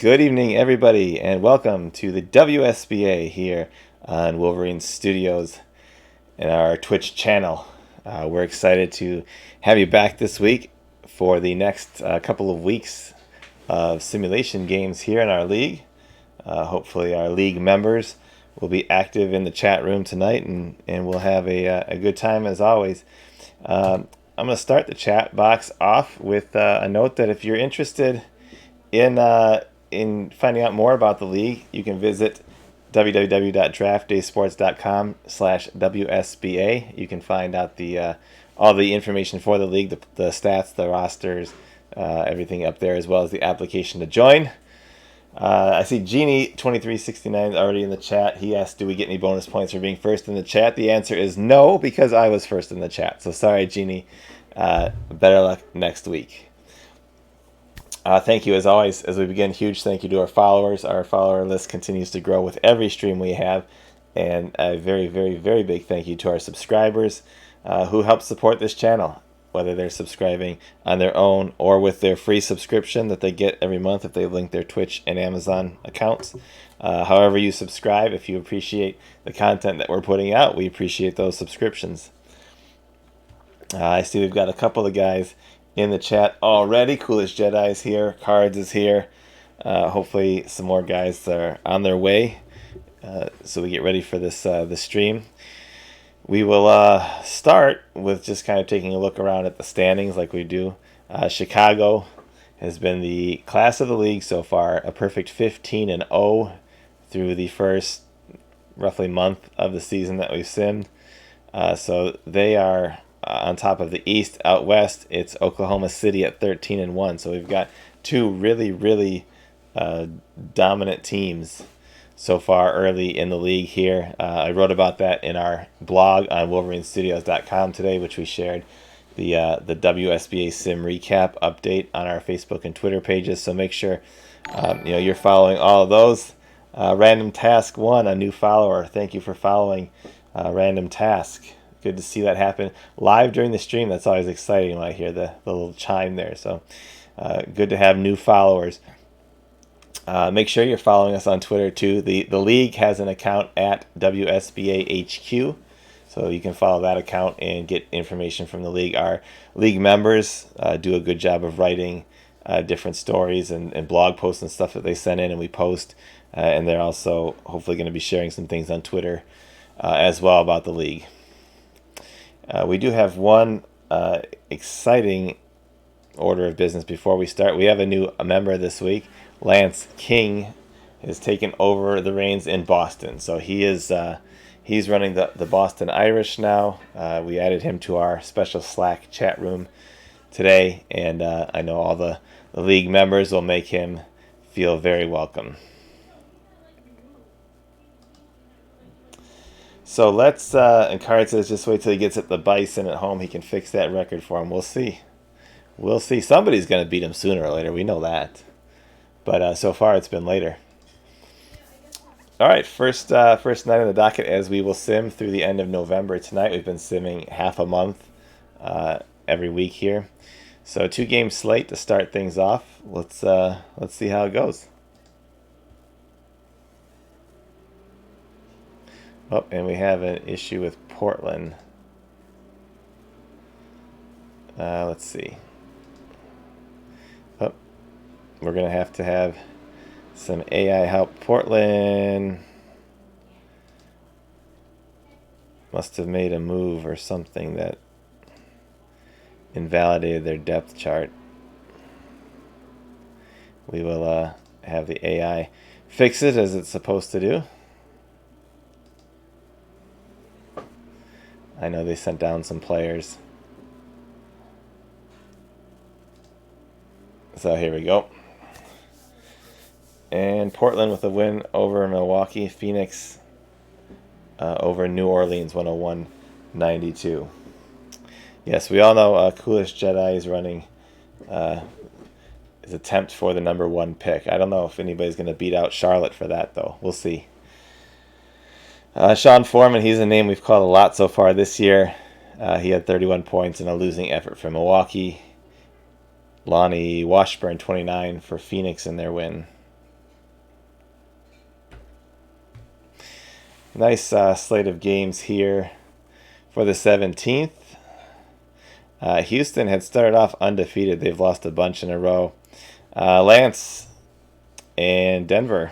Good evening, everybody, and welcome to the WSBA here on Wolverine Studios and our Twitch channel. We're excited to have you back this week for the next couple of weeks of simulation games here in our league. Hopefully our league members will be active in the chat room tonight, and we'll have a good time as always. I'm going to start the chat box off with a note that if you're interested in finding out more about the league, you can visit www.draftdaysports.com/WSBA. You can find out all the information for the league, the stats, the rosters, everything up there, as well as the application to join. I see Genie2369 is already in the chat. He asked, do we get any bonus points for being first in the chat? The answer is no, because I was first in the chat. So sorry, Genie. Better luck next week. Thank you, as always, as we begin. Huge thank you to our followers. Our follower list continues to grow with every stream we have. And a very, very, very big thank you to our subscribers who help support this channel, whether they're subscribing on their own or with their free subscription that they get every month if they link their Twitch and Amazon accounts. However you subscribe, if you appreciate the content that we're putting out, we appreciate those subscriptions. I see we've got a couple of guys in the chat already. Coolest Jedi is here. Cards is here. Hopefully some more guys are on their way. So we get ready for this stream. We will start with just kind of taking a look around at the standings like we do. Chicago has been the class of the league so far, a perfect 15-0 through the first roughly month of the season that we've simmed. So they are on top of the East. Out west, it's Oklahoma City at 13-1. So we've got two really, really dominant teams so far early in the league here. I wrote about that in our blog on WolverineStudios.com today, which we shared the WSBA Sim Recap update on our Facebook and Twitter pages. So make sure you're following all of those. Random Task 1, a new follower. Thank you for following Random Task. Good to see that happen live during the stream. That's always exciting when I hear the little chime there. So good to have new followers. Make sure you're following us on Twitter too. The league has an account at WSBAHQ, so you can follow that account and get information from the league. Our league members do a good job of writing different stories and blog posts and stuff that they send in, and we post. And they're also hopefully going to be sharing some things on Twitter as well about the league. We do have one exciting order of business before we start. We have a new member this week. Lance King has taken over the reins in Boston. So he's running the Boston Irish now. We added him to our special Slack chat room today, and I know all the league members will make him feel very welcome. So let's, and Card says just wait till he gets at the Bison at home. He can fix that record for him. We'll see. We'll see. Somebody's going to beat him sooner or later. We know that. But so far it's been later. All right, first night on the docket as we will sim through the end of November tonight. We've been simming half a month every week here. So 2-game slate to start things off. Let's see how it goes. Oh, and we have an issue with Portland. Let's see. Oh, we're going to have some AI help. Portland must have made a move or something that invalidated their depth chart. We will have the AI fix it as it's supposed to do. I know they sent down some players. So here we go. And Portland with a win over Milwaukee. Phoenix over New Orleans, 101-92. Yes, we all know Coolest Jedi is running his attempt for the number 1 pick. I don't know if anybody's going to beat out Charlotte for that, though. We'll see. Sean Foreman, he's a name we've called a lot so far this year. He had 31 points in a losing effort for Milwaukee. Lonnie Washburn, 29 for Phoenix in their win. Nice slate of games here for the 17th. Houston had started off undefeated. They've lost a bunch in a row. Lance and Denver.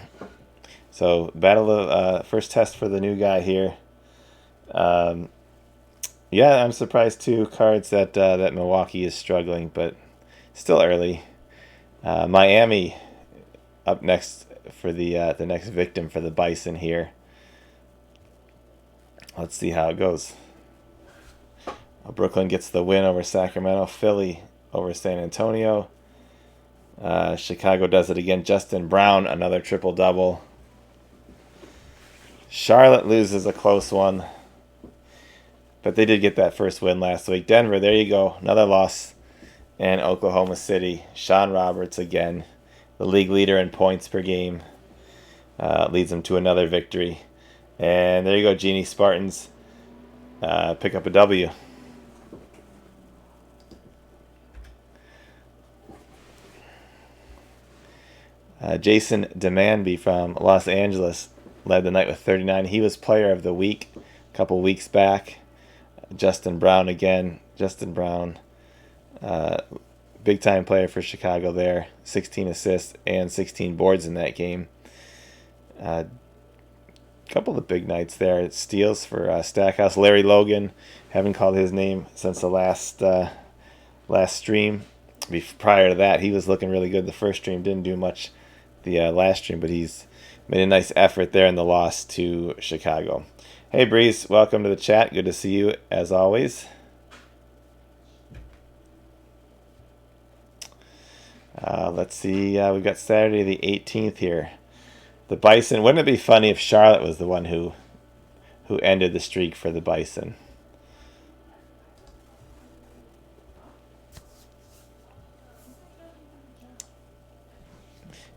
So battle of first test for the new guy here. Yeah, I'm surprised too. Cards that that Milwaukee is struggling, but still early. Miami up next for the next victim for the Bison here. Let's see how it goes. Brooklyn gets the win over Sacramento. Philly over San Antonio. Chicago does it again. Justin Brown, another triple-double. Charlotte loses a close one, but they did get that first win last week. Denver, there you go. Another loss. And Oklahoma City. Sean Roberts again, the league leader in points per game. Leads them to another victory. And there you go, Genie Spartans. Pick up a W. Jason Demanby from Los Angeles led the night with 39. He was player of the week a couple weeks back. Justin Brown again. Justin Brown, big time player for Chicago there. 16 assists and 16 boards in that game. Couple of big nights there. Steals for Stackhouse. Larry Logan, haven't called his name since the last stream. Prior to that, he was looking really good. The first stream didn't do much. The last stream, but he's made a nice effort there in the loss to Chicago. Hey Breeze, welcome to the chat. Good to see you as always. Let's see. We've got Saturday the 18th here. The Bison. Wouldn't it be funny if Charlotte was the one who ended the streak for the Bison?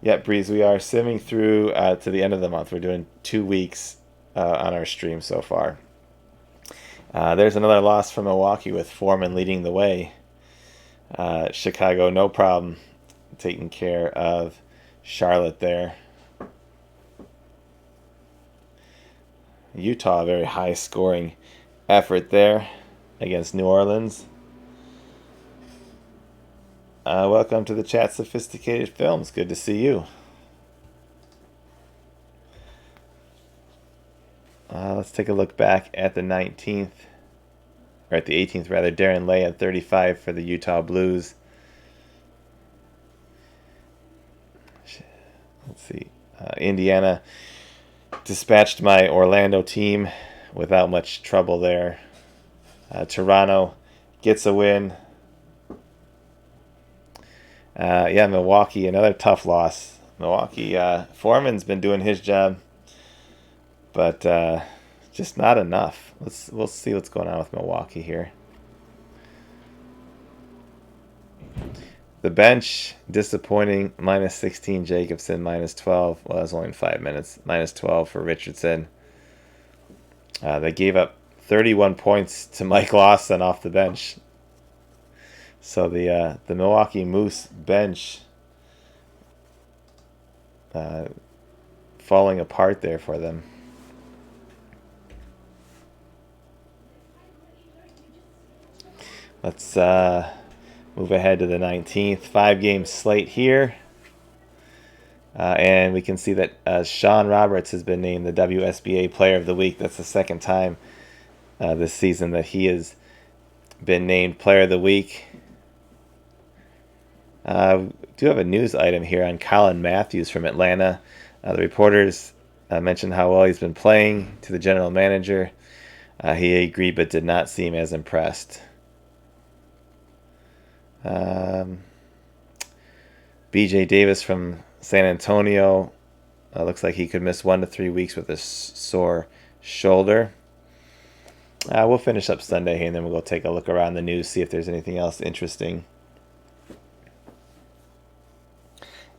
Yeah, Breeze, we are simming through to the end of the month. We're doing 2 weeks on our stream so far. There's another loss from Milwaukee with Foreman leading the way. Chicago, no problem taking care of Charlotte there. Utah, a very high scoring effort there against New Orleans. Welcome to the chat, Sophisticated Films. Good to see you. Let's take a look back at the 19th, or at the 18th rather. Darren Lay at 35 for the Utah Blues. Let's see. Indiana dispatched my Orlando team without much trouble there. Toronto gets a win. Yeah, Milwaukee, another tough loss. Milwaukee, Foreman's been doing his job, but just not enough. We'll see what's going on with Milwaukee here. The bench, disappointing. Minus 16, Jacobson. Minus 12. Well, that was only in 5 minutes. Minus 12 for Richardson. They gave up 31 points to Mike Lawson off the bench. So the Milwaukee Moose bench falling apart there for them. Let's move ahead to the 19th. 5-game slate here. And we can see that Sean Roberts has been named the WSBA Player of the Week. That's the second time this season that he has been named Player of the Week. Do have a news item here on Colin Matthews from Atlanta. The reporters mentioned how well he's been playing to the general manager. He agreed but did not seem as impressed. BJ Davis from San Antonio. Looks like he could miss 1 to 3 weeks with a sore shoulder. We'll finish up Sunday here, and then we'll go take a look around the news, see if there's anything else interesting.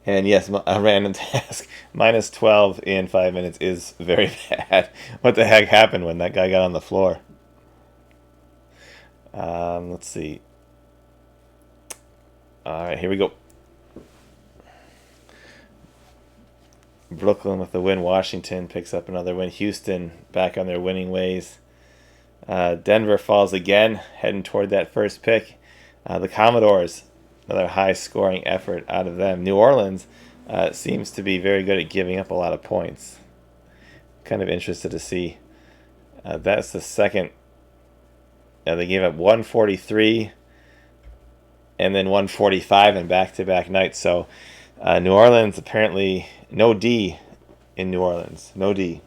And yes, a random task. Minus 12 in 5 minutes is very bad. What the heck happened when that guy got on the floor? Let's see. All right, here we go. Brooklyn with the win. Washington picks up another win. Houston back on their winning ways. Denver falls again, heading toward that first pick. The Commodores, another high-scoring effort out of them. New Orleans seems to be very good at giving up a lot of points. Kind of interested to see. That's the second. They gave up 143 and then 145 in back-to-back nights. So New Orleans, apparently no D in New Orleans. No D.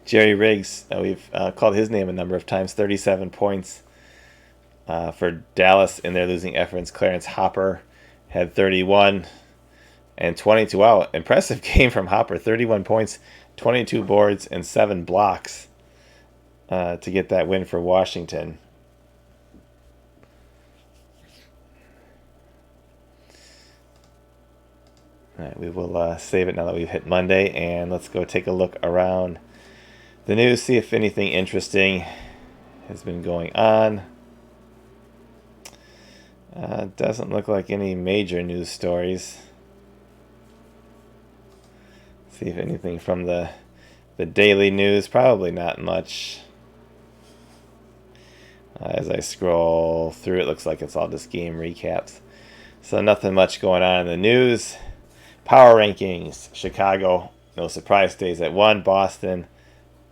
Jerry Riggs, we've called his name a number of times, 37 points for Dallas in their losing efforts. Clarence Hopper had 31 and 22. Wow, impressive game from Hopper. 31 points, 22 boards, and 7 blocks to get that win for Washington. All right, we will save it now that we've hit Monday, and let's go take a look around the news, see if anything interesting has been going on. Doesn't look like any major news stories. See if anything from the daily news. Probably not much. As I scroll through, it looks like it's all just game recaps. So nothing much going on in the news. Power rankings. Chicago, no surprise, stays at 1. Boston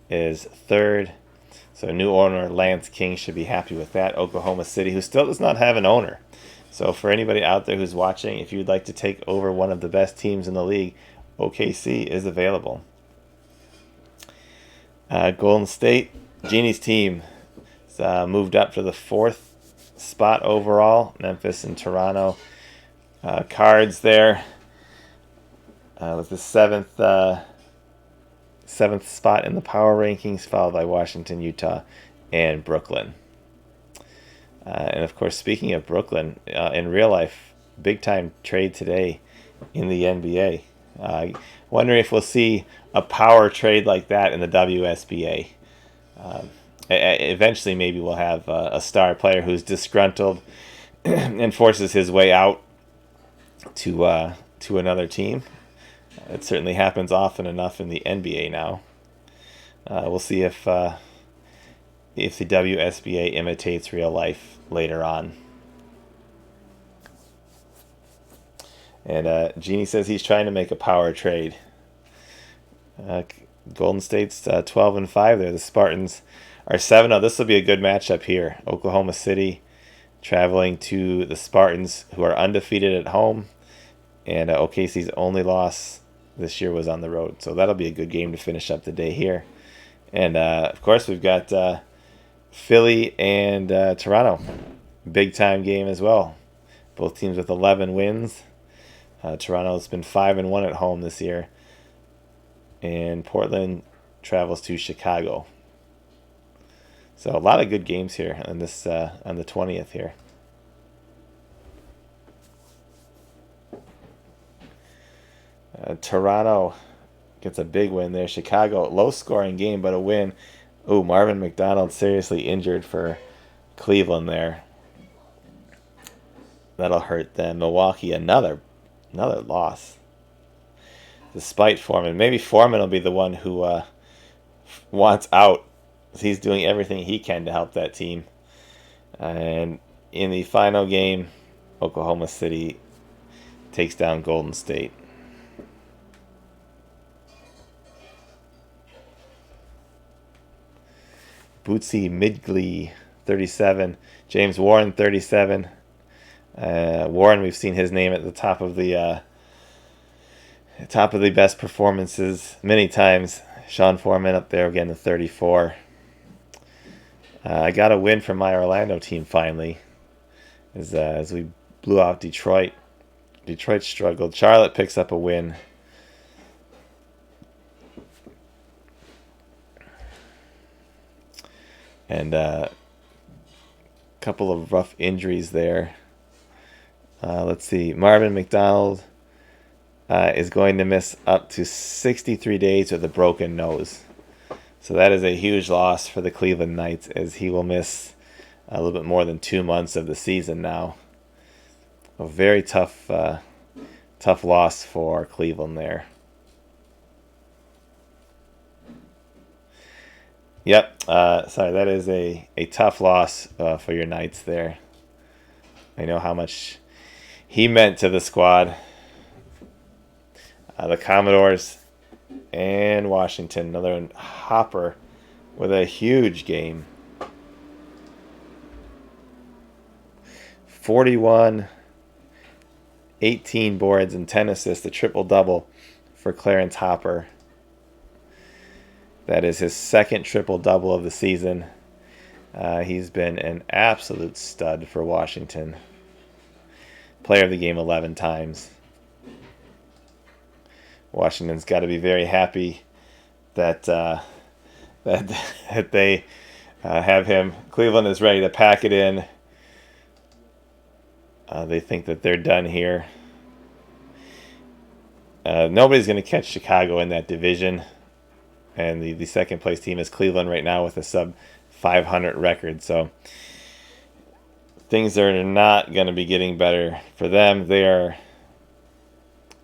is 3rd. So new owner Lance King should be happy with that. Oklahoma City, who still does not have an owner. So for anybody out there who's watching, if you'd like to take over one of the best teams in the league, OKC is available. Golden State, Genie's team, moved up to the 4th spot overall. Memphis and Toronto. Cards there with the 7th spot in the power rankings, followed by Washington, Utah, and Brooklyn. And of course, speaking of Brooklyn, in real life, big time trade today in the NBA. Wondering if we'll see a power trade like that in the WSBA. Eventually, maybe we'll have a star player who's disgruntled and forces his way out to another team. It certainly happens often enough in the NBA now. We'll see if the WSBA imitates real life later on. And Genie says he's trying to make a power trade. Golden State's 12-5 there. The Spartans are 7-0. This will be a good matchup here. Oklahoma City traveling to the Spartans, who are undefeated at home. And OKC's only loss this year was on the road. So that'll be a good game to finish up the day here. And, of course, we've got Philly and Toronto. Big-time game as well. Both teams with 11 wins. Toronto's been 5-1 at home this year. And Portland travels to Chicago. So a lot of good games here on this on the 20th here. Toronto gets a big win there. Chicago, low-scoring game, but a win. Oh, Marvin McDonald seriously injured for Cleveland there. That'll hurt them. Milwaukee, another loss. Despite Foreman. Maybe Foreman will be the one who wants out. He's doing everything he can to help that team. And in the final game, Oklahoma City takes down Golden State. Bootsy Midgley, 37. James Warren, 37. Warren, we've seen his name at the top of the best performances many times. Sean Foreman up there again, the 34. I got a win from my Orlando team finally, as we blew out Detroit. Detroit struggled. Charlotte picks up a win. And a couple of rough injuries there. Let's see. Marvin McDonald is going to miss up to 63 days with a broken nose. So that is a huge loss for the Cleveland Knights, as he will miss a little bit more than 2 months of the season now. A very tough loss for Cleveland there. Yep. Sorry, that is a tough loss for your Knights there. I know how much he meant to the squad. The Commodores and Washington, another one, Hopper with a huge game. 41, 18 boards, and 10 assists, a triple-double for Clarence Hopper. That is his second triple-double of the season. He's been an absolute stud for Washington. Player of the game 11 times. Washington's got to be very happy that that they have him. Cleveland is ready to pack it in. They think that they're done here. Nobody's going to catch Chicago in that division. And the second place team is Cleveland right now with a sub 500 record. So things are not going to be getting better for them. They are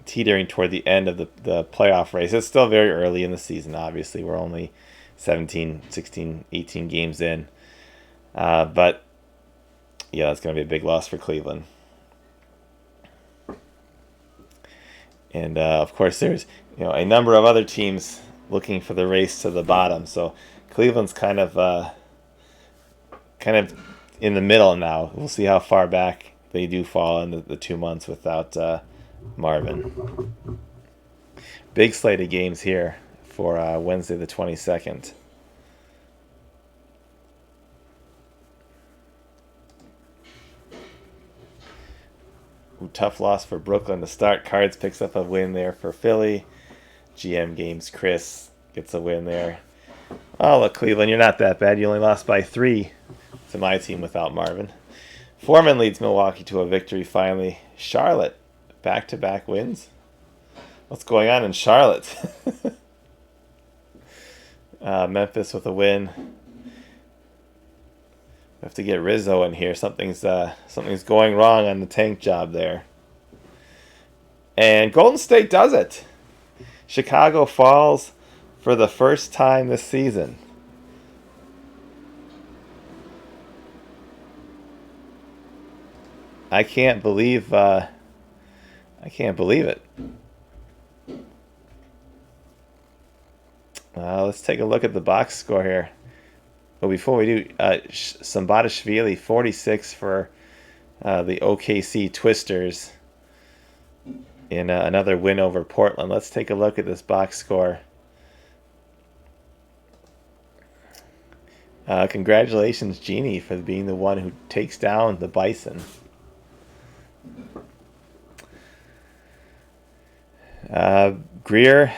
teetering toward the end of the playoff race. It's still very early in the season, obviously. We're only 17, 16, 18 games in. But, yeah, that's going to be a big loss for Cleveland. And, of course, there's a number of other teams looking for the race to the bottom. So Cleveland's kind of in the middle now. We'll see how far back they do fall in the 2 months without Marvin. Big slate of games here for Wednesday the 22nd. Tough loss for Brooklyn to start. Cards picks up a win there for Philly. GM Games Chris gets a win there. Oh, look, Cleveland, you're not that bad. You only lost by 3 to my team without Marvin. Foreman leads Milwaukee to a victory finally. Charlotte, back-to-back wins. What's going on in Charlotte? Memphis with a win. We have to get Rizzo in here. Something's going wrong on the tank job there. And Golden State does it. Chicago falls for the first time this season. I can't believe it. Let's take a look at the box score here. But before we do, Sambatashvili 46 for the OKC Twisters in another win over Portland. Let's take a look at this box score. Congratulations, Jeannie, for being the one who takes down the Bison. Greer,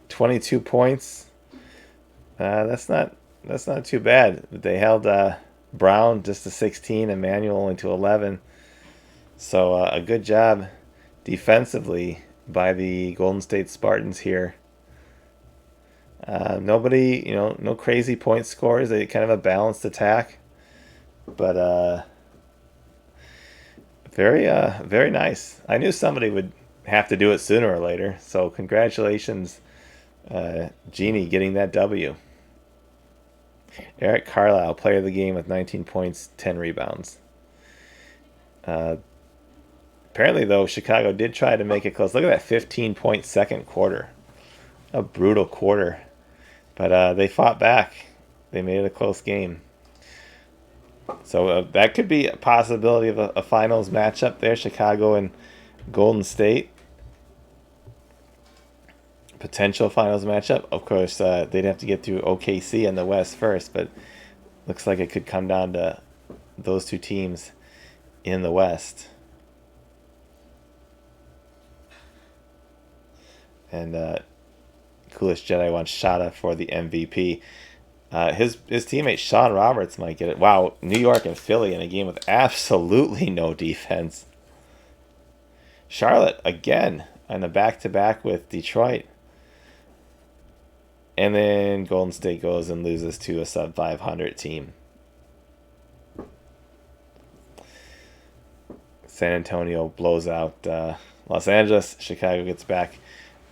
22 points. That's not too bad. They held Brown just to 16, Emmanuel only to 11. So a good job defensively by the Golden State Spartans here. Nobody, no crazy point scores. They kind of a balanced attack, but very nice. I knew somebody would have to do it sooner or later. So congratulations, Jeannie, getting that W. Eric Carlisle, player of the game with 19 points, 10 rebounds. Apparently, though, Chicago did try to make it close. Look at that 15-point second quarter. A brutal quarter. But they fought back. They made it a close game. So that could be a possibility of a finals matchup there, Chicago and Golden State. Potential finals matchup. Of course, they'd have to get through OKC in the West first, but looks like it could come down to those two teams in the West. And Coolest Jedi wants Shada for the MVP. His teammate Sean Roberts might get it. Wow, New York and Philly in a game with absolutely no defense. Charlotte again on a back-to-back with Detroit. And then Golden State goes and loses to a sub-500 team. San Antonio blows out Los Angeles. Chicago gets back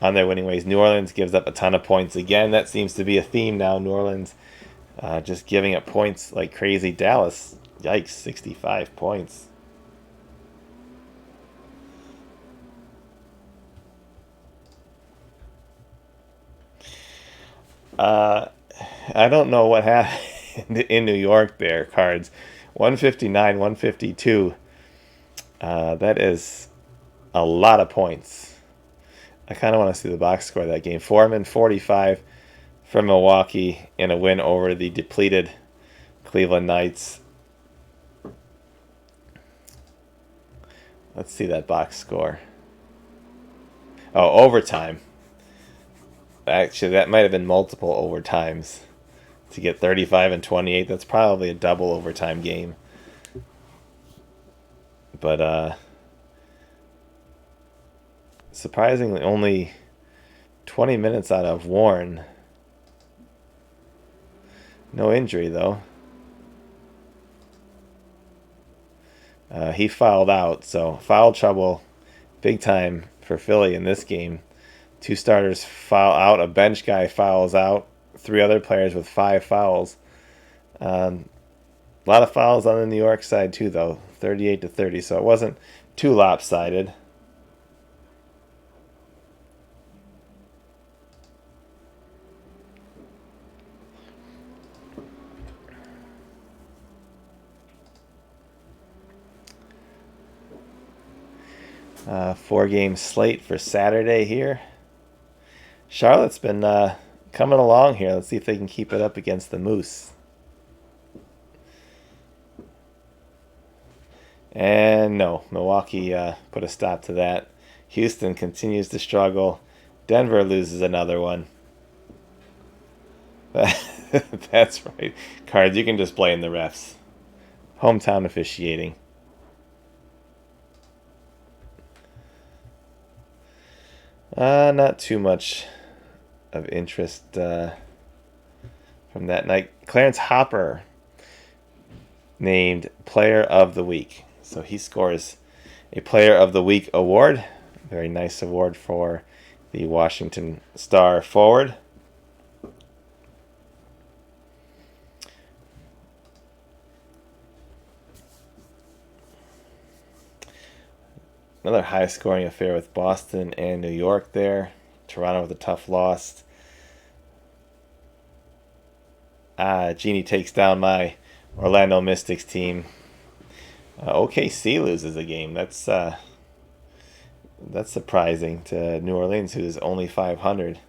on their winning ways. New Orleans gives up a ton of points again. That seems to be a theme now. New Orleans just giving up points like crazy. Dallas, yikes, 65 points. I don't know what happened in New York there, Cards. 159, 152. That is a lot of points. I kind of want to see the box score of that game. Foreman, 45 for Milwaukee in a win over the depleted Cleveland Knights. Let's see that box score. Oh, overtime. Actually, that might have been multiple overtimes to get 35 and 28. That's probably a double overtime game. But surprisingly, only 20 minutes out of Warren. No injury, though. He fouled out, so foul trouble big time for Philly in this game. 2 starters foul out, a bench guy fouls out, 3 other players with 5 fouls. A lot of fouls on the New York side too, though, 38-30, so it wasn't too lopsided. Four-game slate for Saturday here. Charlotte's been coming along here. Let's see if they can keep it up against the Moose. And no, Milwaukee put a stop to that. Houston continues to struggle. Denver loses another one. That's right. Cards, you can just blame the refs. Hometown officiating. Not too much of interest from that night. Clarence Hopper named Player of the Week. So he scores a Player of the Week award. Very nice award for the Washington Star forward. Another high-scoring affair with Boston and New York there. Toronto with a tough loss. Genie takes down my Orlando Mystics team. OKC loses a game. That's surprising to New Orleans, who's only 500.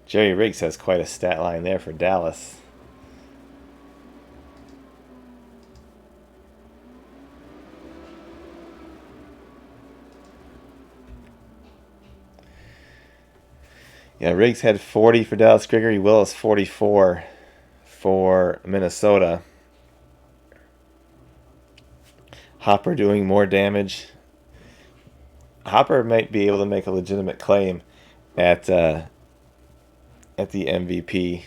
Jerry Riggs has quite a stat line there for Dallas. Yeah, Riggs had 40 for Dallas. Gregory Willis, 44 for Minnesota. Hopper doing more damage. Hopper might be able to make a legitimate claim at the MVP.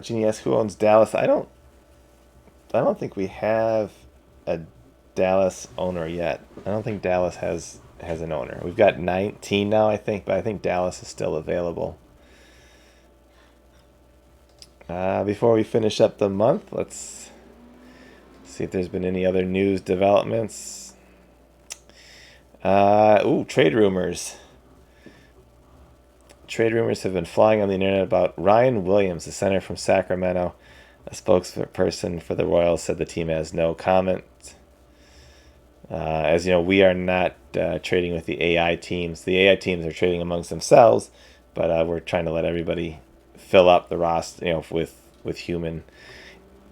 Genie asks, who owns Dallas? I don't think we have a Dallas owner yet. I don't think Dallas has an owner. We've got 19 now, I think, but I think Dallas is still available. Before we finish up the month, let's see if there's been any other news developments. Trade rumors. Trade rumors have been flying on the internet about Ryan Williams, the center from Sacramento. A spokesperson for the Royals said the team has no comment. As you know, we are not trading with the AI teams. The AI teams are trading amongst themselves, but we're trying to let everybody fill up the roster, with human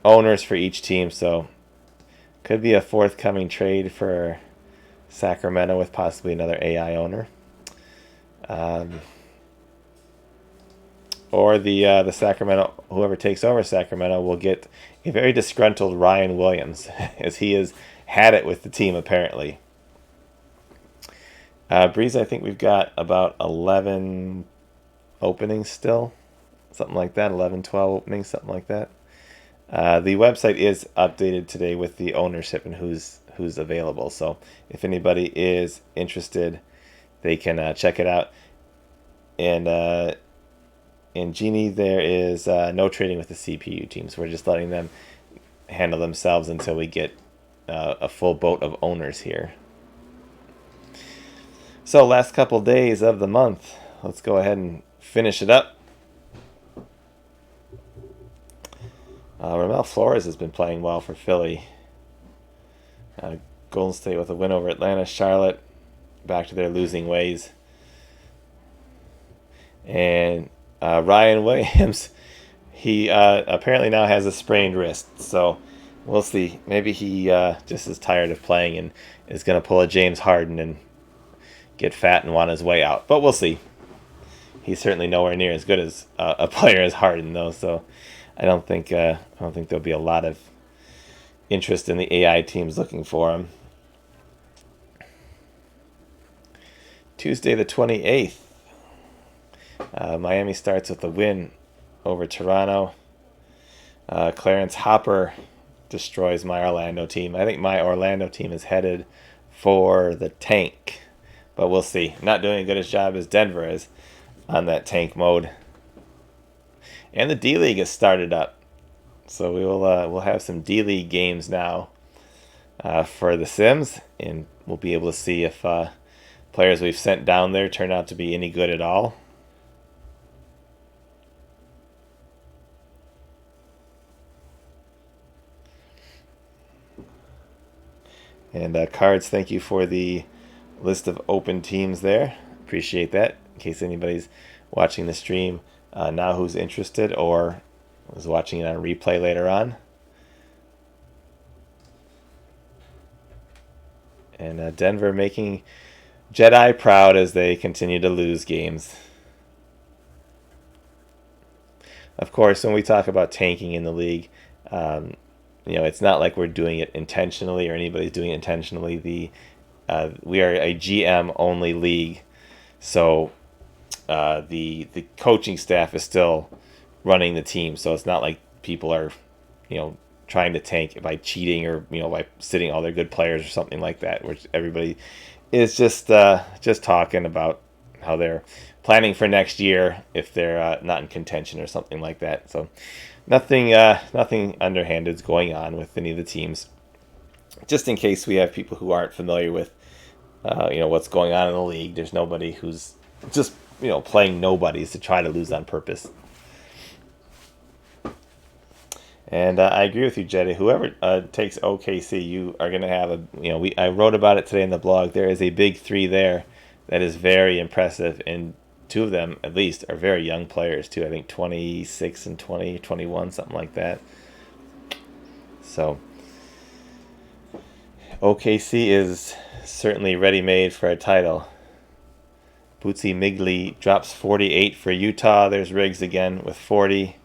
owners for each team. So could be a forthcoming trade for Sacramento with possibly another AI owner. Or the Sacramento, whoever takes over Sacramento will get a very disgruntled Ryan Williams, as he has had it with the team apparently. Breeze, I think we've got about 11 openings still. Something like that, 11, 12 openings, something like that. The website is updated today with the ownership and who's who's available. So if anybody is interested, they can check it out. And in Genie, there is no trading with the CPU teams. We're just letting them handle themselves until we get a full boat of owners here. So last couple days of the month, let's go ahead and finish it up. Ramel Flores has been playing well for Philly. Golden State with a win over Atlanta. Charlotte back to their losing ways. And Ryan Williams, he apparently now has a sprained wrist. So we'll see. Maybe he just is tired of playing and is going to pull a James Harden and get fat and want his way out. But we'll see. He's certainly nowhere near as good as a player as Harden, though. So I don't think there'll be a lot of interest in the AI teams looking for him. Tuesday the 28th. Miami starts with a win over Toronto. Clarence Hopper destroys my Orlando team. I think my Orlando team is headed for the tank, but we'll see. Not doing as good a job as Denver is on that tank mode. And the D League has started up, so we'll have some D League games now for the Sims, and we'll be able to see if players we've sent down there turn out to be any good at all. And Cards, thank you for the list of open teams there. Appreciate that. In case anybody's watching the stream now who's interested or was watching it on replay later on. And Denver making Jedi proud as they continue to lose games. Of course, when we talk about tanking in the league, it's not like we're doing it intentionally or anybody's doing it intentionally. We are a GM only league, so the coaching staff is still running the team. So it's not like people are, trying to tank by cheating or by sitting all their good players or something like that. Which everybody is just talking about how they're planning for next year if they're not in contention or something like that. So nothing underhanded is going on with any of the teams. Just in case we have people who aren't familiar with what's going on in the league, there's nobody who's just playing nobodies to try to lose on purpose. And I agree with you, Jetty. Whoever takes OKC, you are going to have I wrote about it today in the blog. There is a big three there that is very impressive, and two of them at least are very young players too. I think 26 and 21, something like that. So OKC is certainly ready-made for a title. Bootsy Migley drops 48 for Utah. There's Riggs again with 40.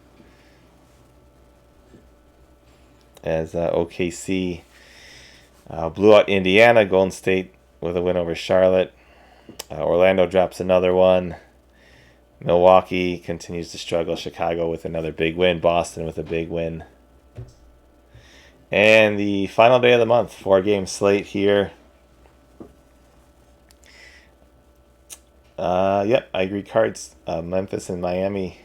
As OKC blew out Indiana. Golden State with a win over Charlotte. Orlando drops another one. Milwaukee continues to struggle. Chicago with another big win. Boston with a big win. And the final day of the month, 4-game slate here. Yep, I agree. Cards, Memphis and Miami,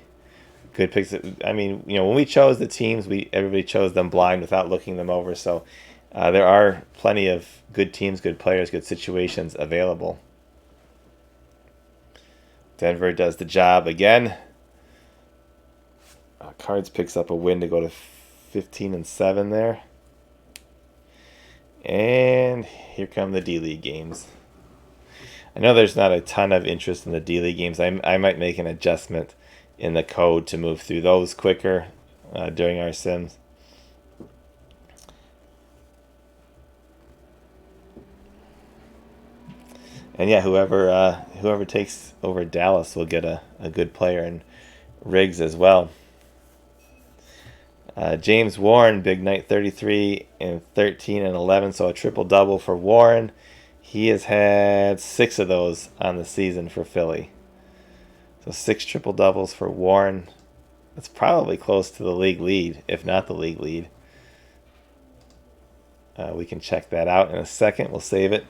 good picks. I mean, when we chose the teams, everybody chose them blind without looking them over. So there are plenty of good teams, good players, good situations available. Denver does the job again. Cards picks up a win to go to 15-7 there. And here come the D-League games. I know there's not a ton of interest in the D-League games. I might make an adjustment in the code to move through those quicker during our sims. And yeah, whoever takes over Dallas will get a good player, and Riggs as well. James Warren, big night, 33 and 13 and 11, so a triple-double for Warren. He has had 6 of those on the season for Philly. So 6 triple-doubles for Warren. That's probably close to the league lead, if not the league lead. We can check that out in a second. We'll save it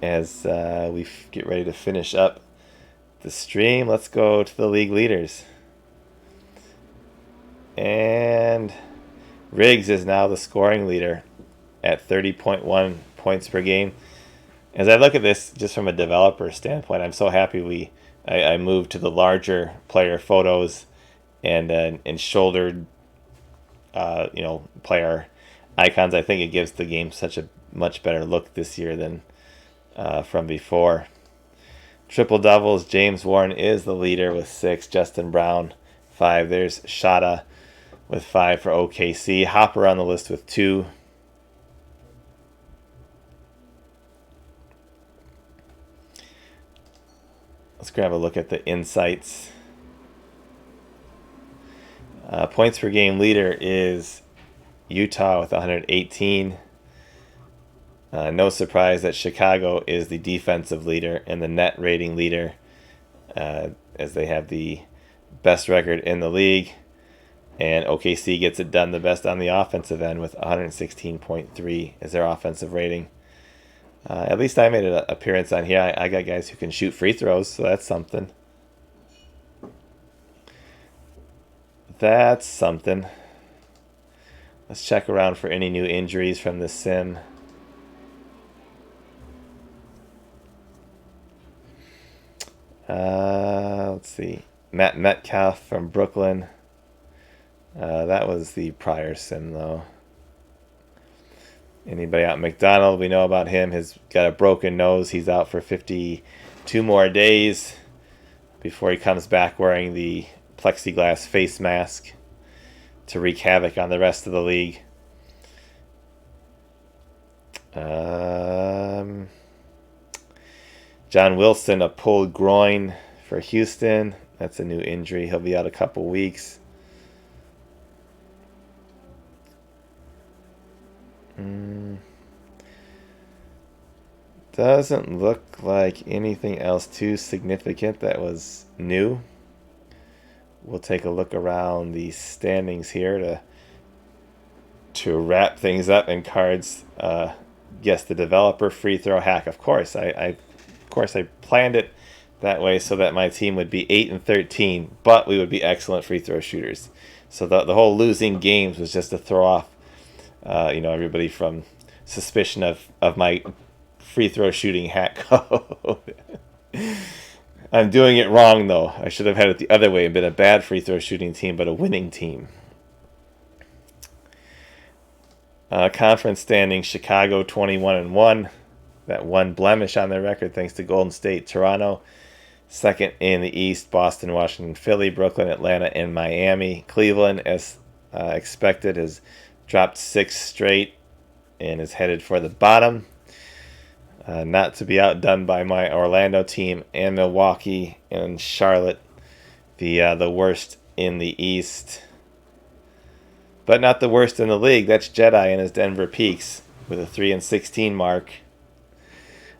as we get ready to finish up the stream. Let's go to the league leaders. And Riggs is now the scoring leader at 30.1 points per game. As I look at this just from a developer standpoint, I'm so happy I moved to the larger player photos and shouldered player icons. I think it gives the game such a much better look this year than from before. Triple doubles, James Warren is the leader with 6. Justin Brown 5. There's Shada with 5 for OKC. Hopper on the list with 2. Let's grab a look at the insights. Points per game leader is Utah with 118. No surprise that Chicago is the defensive leader and the net rating leader, as they have the best record in the league. And OKC gets it done the best on the offensive end with 116.3 is their offensive rating. At least I made an appearance on here. I got guys who can shoot free throws, so that's something. That's something. Let's check around for any new injuries from this sim. Let's see. Matt Metcalf from Brooklyn. That was the prior sim, though. Anybody out? McDonald, we know about him. He's got a broken nose. He's out for 52 more days before he comes back wearing the plexiglass face mask to wreak havoc on the rest of the league. John Wilson, a pulled groin for Houston. That's a new injury. He'll be out a couple weeks. Doesn't look like anything else too significant that was new. We'll take a look around the standings here to wrap things up. And cards, yes, the developer free throw hack. Of course, I planned it that way so that my team would be 8-13, but we would be excellent free throw shooters. So the whole losing games was just to throw off, everybody from suspicion of my free throw shooting hack code. I'm doing it wrong, though. I should have had it the other way and been a bad free throw shooting team, but a winning team. Conference standing, Chicago 21-1. That one blemish on their record thanks to Golden State. Toronto, second in the East. Boston, Washington, Philly, Brooklyn, Atlanta, and Miami. Cleveland, as expected, has dropped 6 straight and is headed for the bottom. Not to be outdone by my Orlando team and Milwaukee and Charlotte, the worst in the East. But not the worst in the league. That's Jedi and his Denver Peaks with a 3-16 mark.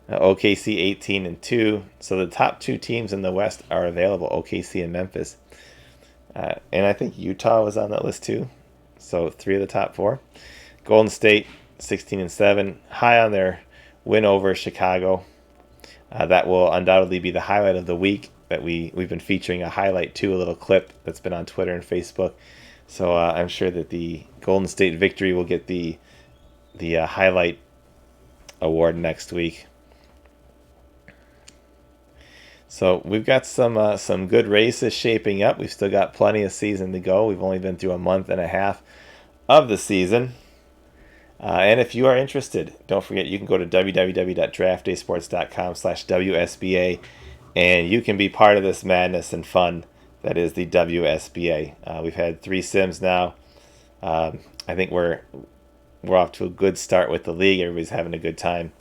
OKC 18-2. So the top 2 teams in the West are available, OKC and Memphis. And I think Utah was on that list too. So 3 of the top 4. Golden State 16-7, high on their win over Chicago. That will undoubtedly be the highlight of the week. That we've been featuring a highlight too, a little clip that's been on Twitter and Facebook. So I'm sure that the Golden State victory will get the highlight award next week. So we've got some good races shaping up. We've still got plenty of season to go. We've only been through a month and a half of the season. And if you are interested, don't forget you can go to www.draftdaysports.com/WSBA and you can be part of this madness and fun that is the WSBA. We've had 3 sims now. I think we're off to a good start with the league. Everybody's having a good time.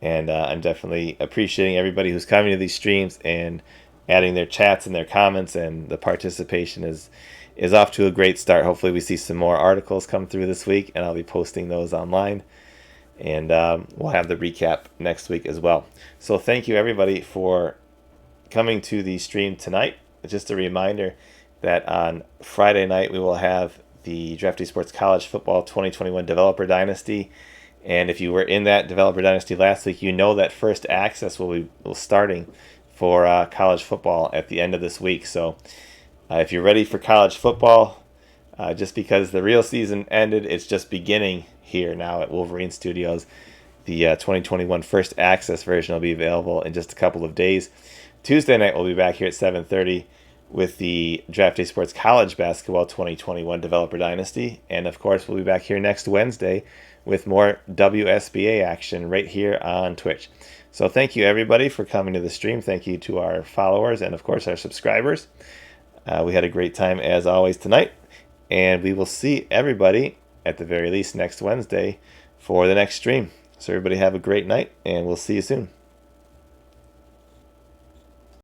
And I'm definitely appreciating everybody who's coming to these streams and adding their chats and their comments, and the participation is off to a great start. Hopefully we see some more articles come through this week, and I'll be posting those online. And we'll have the recap next week as well. So thank you, everybody, for coming to the stream tonight. Just a reminder that on Friday night we will have the Draft Day Sports College Football 2021 Developer Dynasty. And if you were in that Developer Dynasty last week, you know that first access will be starting for college football at the end of this week. So if you're ready for college football, just because the real season ended, it's just beginning here now at Wolverine Studios. The 2021 first access version will be available in just a couple of days. Tuesday night, we'll be back here at 7:30 with the Draft Day Sports College Basketball 2021 Developer Dynasty. And, of course, we'll be back here next Wednesday with more WSBA action right here on Twitch. So thank you, everybody, for coming to the stream. Thank you to our followers and, of course, our subscribers. We had a great time, as always, tonight. And we will see everybody, at the very least, next Wednesday for the next stream. So everybody have a great night, and we'll see you soon.